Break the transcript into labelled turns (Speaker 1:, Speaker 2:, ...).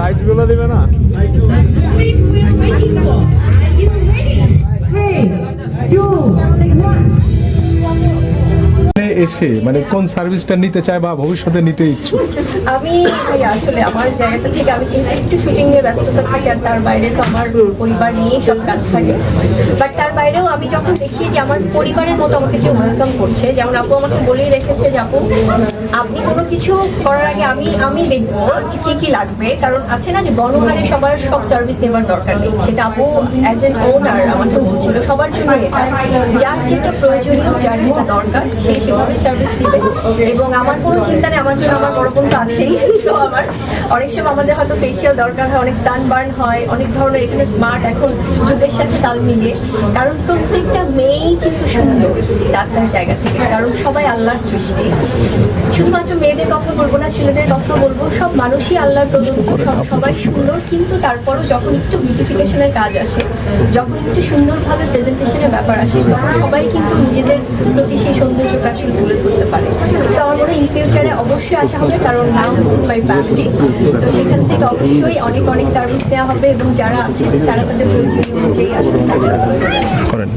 Speaker 1: লাইটগুলো দেবে না? এসে মানে কোন সার্ভিসটা নিতে চায় বা ভবিষ্যতে নিতে ইচ্ছুক?
Speaker 2: আমি আসলে আমার জায়গাটা থেকে আমি যেহেতু একটু শুটিং এর ব্যস্ততা থাকি আর তার বাইরে তো আমার পরিবার নিয়েই সব কাজ থাকে, বাট তার বাইরেও আমি যখন দেখি যে আমার পরিবারের মতো আমাকে কেউ ওয়েলকাম করছে, যেমন আপু আমাকে বলেই রেখেছে যে আপু আপনি কোনো কিছু করার আগে আমি দেখবো যে কি কি লাগবে, কারণ আছে না যে গণহারে সবার সব সার্ভিস নেবার দরকার নেই, সেটা আপু অ্যাজ এন ওনার আমাকে বলছিল সবার জন্য এটা যার যেটা প্রয়োজনীয় যার যেটা দরকার সেই সেভাবে সার্ভিস দিবে। এবং আমার কোনো চিন্তা নেই, আমার জন্য আমার বড় বোন তো আছেই। সো আমার অনেক সময় আমাদের হয়তো ফেসিয়াল দরকার হয়, অনেক সানবার্ন হয়, অনেক ধরনের এখানে স্মার্ট এখন যুগের সাথে তাল মিলিয়ে, কারণ প্রত্যেকটা মেয়েই কিন্তু সুন্দর ডাক্তার জায়গা থেকে, কারণ সবাই আল্লাহর সৃষ্টি। শুধুমাত্র মেয়েদের কথা বলবো না, ছেলেদের কথা বলবো, সব মানুষই আল্লাহর প্রদত্ত, সবাই সুন্দর, কিন্তু তারপরও যখন একটু বিউটিফিকেশনের কাজ আসে, যখন একটু সুন্দরভাবে প্রেজেন্টেশনের ব্যাপার আসে, তখন সবাই কিন্তু নিজেদের প্রতি সেই সৌন্দর্যটা আসলে তুলে ধরতে পারে। সো আমার মনে হয় ইন ফিউচারে অবশ্যই আসা হবে, কারণ now this is my family. So সেখান থেকে অবশ্যই অনেক অনেক সার্ভিস নেওয়া হবে এবং যারা আছে তারা তাদের প্রয়োজনীয় অনুযায়ী আসলে সার্ভিস করেন।